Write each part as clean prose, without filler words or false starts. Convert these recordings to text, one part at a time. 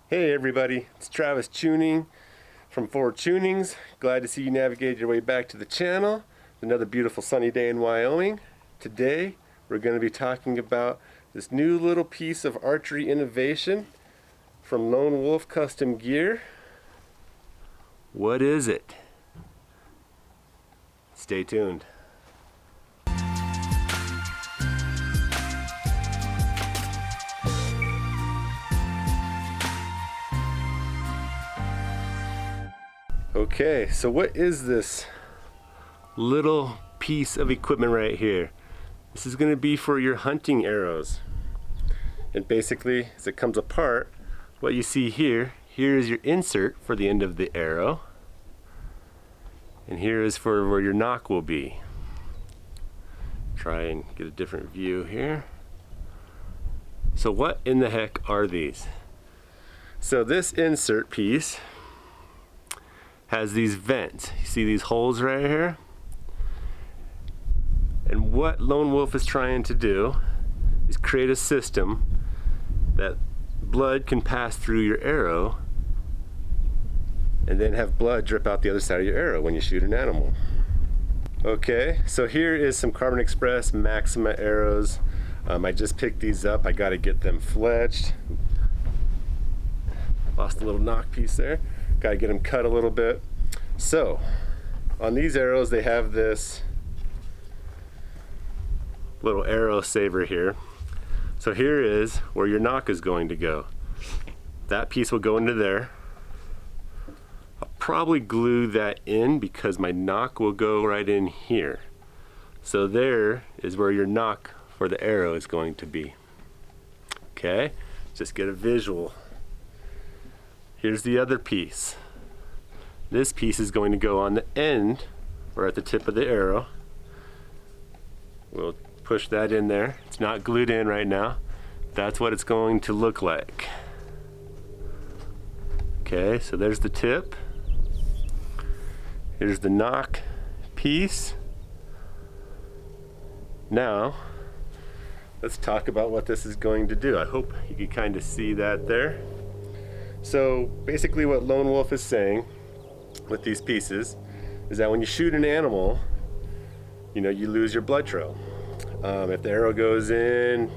Hey everybody, it's Travis Tuning from 4 Tunings. Glad to see you navigate your way back to the channel. Another beautiful sunny day in Wyoming. Today we're going to be talking about this new little piece of archery innovation from Lone Wolf Custom Gear. What is it? Stay tuned. Okay, so what is this little piece of equipment right here? This is going to be for your hunting arrows. And basically, as it comes apart, what you see here is your insert for the end of the arrow. And here is for where your nock will be. Try and get a different view here. So what in the heck are these? So this insert piece has these vents. You see these holes right here? And what Lone Wolf is trying to do is create a system that blood can pass through your arrow and then have blood drip out the other side of your arrow when you shoot an animal. Okay, so here is some Carbon Express Maxima arrows. I just picked these up. I got to get them fletched. Lost a little nock piece there. Got to get them cut a little bit. So on these arrows they have this little arrow saver here. So here is where your nock is going to go. That piece will go into there. I'll probably glue that in because my nock will go right in here. So there is where your nock for the arrow is going to be. Okay, just get a visual. Here's the other piece. This piece is going to go on the end or at the tip of the arrow. We'll push that in there. It's not glued in right now. That's what it's going to look like. Okay, so there's the tip. Here's the nock piece. Now, let's talk about what this is going to do. I hope you can kind of see that there. So basically what Lone Wolf is saying with these pieces is that when you shoot an animal, you lose your blood trail. If the arrow goes in,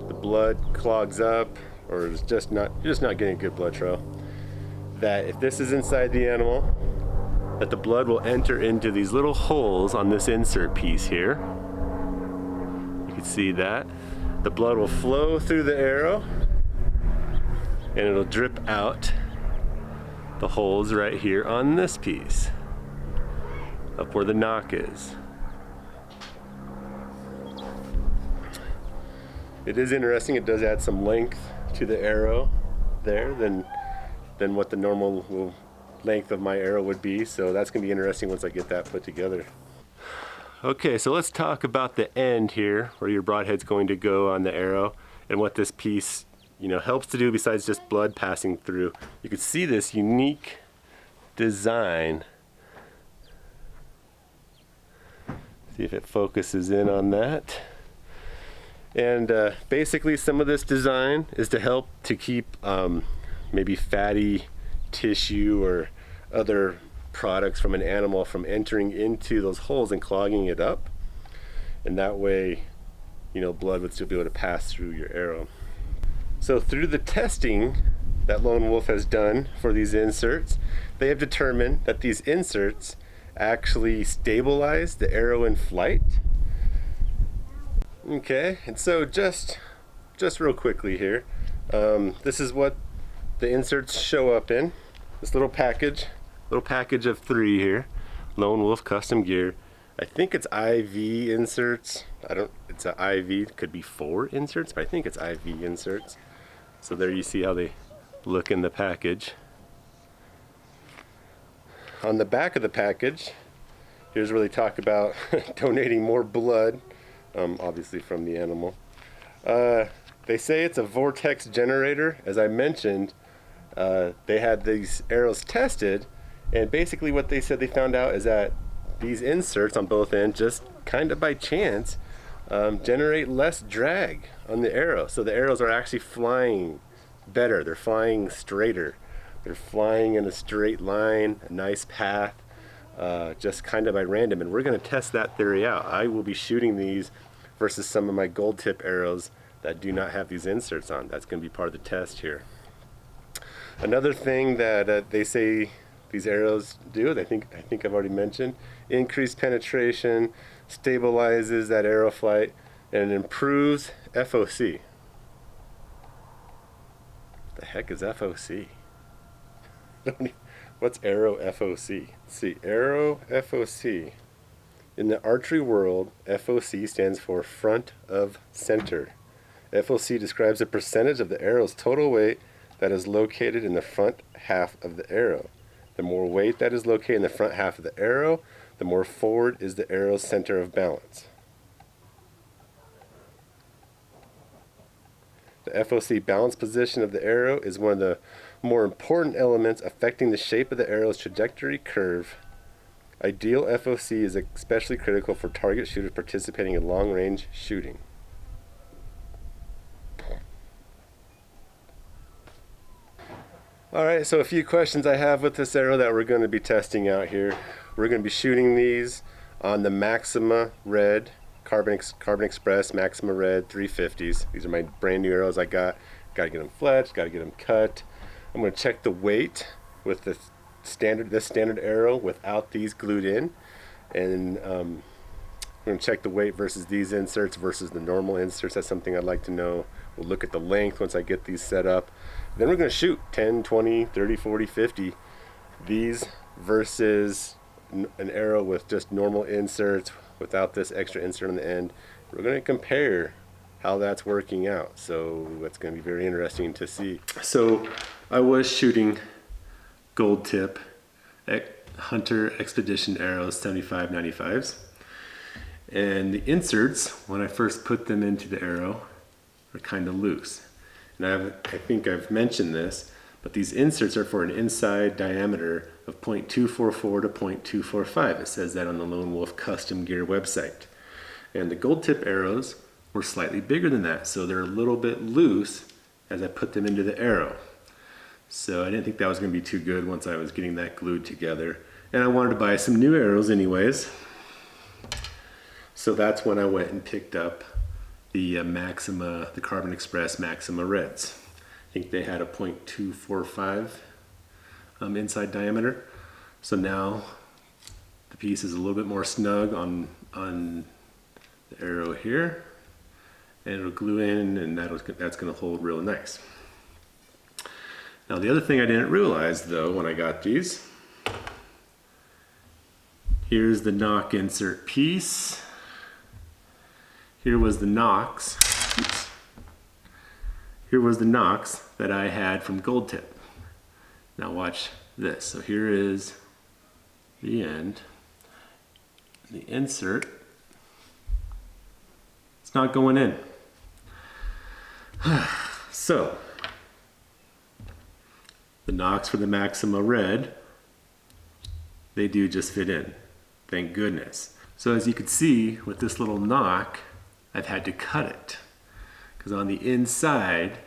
the blood clogs up, or it's just not, you're just not getting a good blood trail. That if this is inside the animal, that the blood will enter into these little holes on this insert piece here. You can see that. The blood will flow through the arrow and it'll drip out the holes right here on this piece, up where the nock is. It is interesting, it does add some length to the arrow there than what the normal length of my arrow would be, so that's going to be interesting once I get that put together. Okay, so let's talk about the end here, where your broadhead's going to go on the arrow, and what this piece helps to do besides just blood passing through. You can see this unique design. See if it focuses in on that. And basically some of this design is to help to keep maybe fatty tissue or other products from an animal from entering into those holes and clogging it up. And that way, blood would still be able to pass through your arrow. So through the testing that Lone Wolf has done for these inserts, they have determined that these inserts actually stabilize the arrow in flight. Okay, and so just real quickly here, this is what the inserts show up in. This little package of 3 here, Lone Wolf Custom Gear. I think it's IV inserts. It's an IV, could be 4 inserts, but I think it's IV inserts. So there you see how they look in the package. On the back of the package, here's where they talk about donating more blood, obviously from the animal. They say it's a vortex generator. As I mentioned, they had these arrows tested, and basically what they said they found out is that these inserts on both ends, just kind of by chance, generate less drag on the arrow. So the arrows are actually flying better. They're flying straighter. They're flying in a straight line, a nice path, just kind of by random. And we're going to test that theory out. I will be shooting these versus some of my gold tip arrows that do not have these inserts on. That's going to be part of the test here. Another thing that they say these arrows do, I think I've already mentioned, increased penetration, stabilizes that arrow flight, and improves FOC. The heck is FOC? What's arrow FOC? Let's see, arrow FOC. In the archery world, FOC stands for front of center. FOC describes the percentage of the arrow's total weight that is located in the front half of the arrow. The more weight that is located in the front half of the arrow, the more forward is the arrow's center of balance. The FOC balance position of the arrow is one of the more important elements affecting the shape of the arrow's trajectory curve. Ideal FOC is especially critical for target shooters participating in long-range shooting. Alright, so a few questions I have with this arrow that we're going to be testing out here. We're going to be shooting these on the Maxima Red, Carbon Express Maxima Red 350s. These are my brand new arrows I got. Got to get them fletched, got to get them cut. I'm going to check the weight with this standard arrow without these glued in. And I'm going to check the weight versus these inserts versus the normal inserts. That's something I'd like to know. We'll look at the length once I get these set up. Then we're going to shoot 10, 20, 30, 40, 50. These versus an arrow with just normal inserts without this extra insert on the end. We're going to compare how that's working out. So that's going to be very interesting to see. So I was shooting gold tip Hunter Expedition arrows 75-95s. And the inserts, when I first put them into the arrow, are kind of loose. And I think I've mentioned this, but these inserts are for an inside diameter of 0.244 to 0.245. It says that on the Lone Wolf Custom Gear website. And the gold tip arrows were slightly bigger than that, so they're a little bit loose as I put them into the arrow. So I didn't think that was going to be too good once I was getting that glued together. And I wanted to buy some new arrows anyways. So that's when I went and picked up the Maxima, the Carbon Express Maxima Reds. I think they had a 0.245 inside diameter. So now the piece is a little bit more snug on the arrow here, and it'll glue in, and that's going to hold real nice. Now the other thing I didn't realize though when I got these, here's the knock insert piece. Here was the nocks. Oops. Here was the nocks that I had from gold tip. Now watch this. So here is the end. The insert. It's not going in. So the nocks for the Maxima Red, they do just fit in. Thank goodness. So as you can see with this little knock, I've had to cut it because on the inside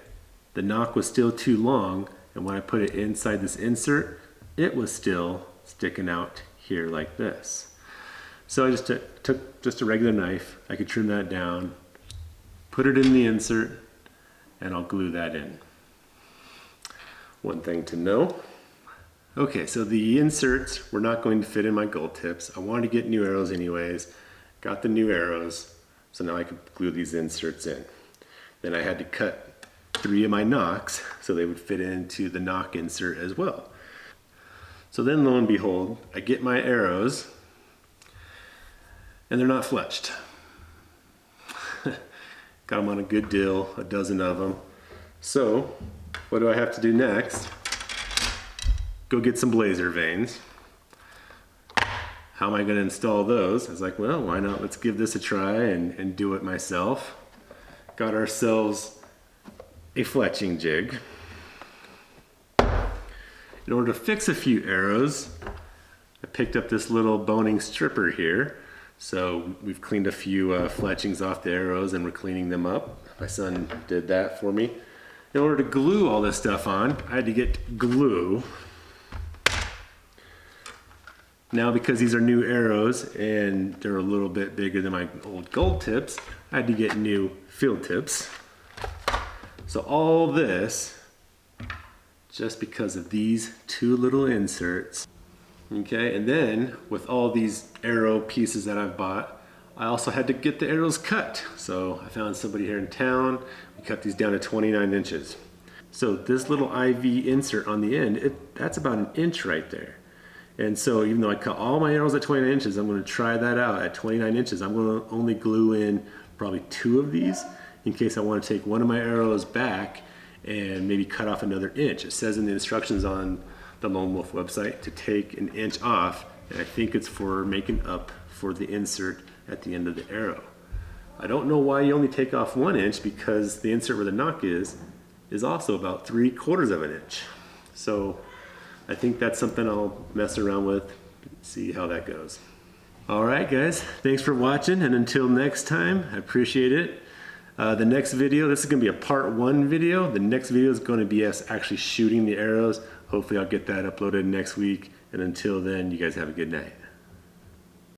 the knock was still too long, and when I put it inside this insert it was still sticking out here like this. So I just took just a regular knife. I could trim that down, put it in the insert, and I'll glue that in. One thing to know. Okay, so the inserts were not going to fit in my gold tips. I wanted to get new arrows anyways. Got the new arrows, so now I could glue these inserts in. Then I had to cut 3 of my nocks so they would fit into the knock insert as well. So then lo and behold, I get my arrows and they're not fletched. Got them on a good deal, a dozen of them. So what do I have to do next? Go get some blazer vanes. How am I going to install those? I was like, well, why not? Let's give this a try and do it myself. Got ourselves a fletching jig. In order to fix a few arrows, I picked up this little boning stripper here. So we've cleaned a few fletchings off the arrows and we're cleaning them up. My son did that for me. In order to glue all this stuff on, I had to get glue. Now because these are new arrows and they're a little bit bigger than my old gold tips, I had to get new field tips. So all this, just because of these two little inserts. Okay, and then with all these arrow pieces that I've bought, I also had to get the arrows cut. So I found somebody here in town. We cut these down to 29 inches. So this little IV insert on the end, that's about an inch right there. And so even though I cut all my arrows at 29 inches, I'm going to try that out at 29 inches. I'm going to only glue in probably 2 of these in case I want to take one of my arrows back and maybe cut off another inch. It says in the instructions on the Lone Wolf website to take an inch off, and I think it's for making up for the insert at the end of the arrow. I don't know why you only take off 1 inch, because the insert where the knock is also about 3/4 of an inch. So I think that's something I'll mess around with, see how that goes. All right, guys, thanks for watching, and until next time, I appreciate it. The next video, this is going to be a part 1 video. The next video is going to be us actually shooting the arrows. Hopefully I'll get that uploaded next week, and until then, you guys have a good night.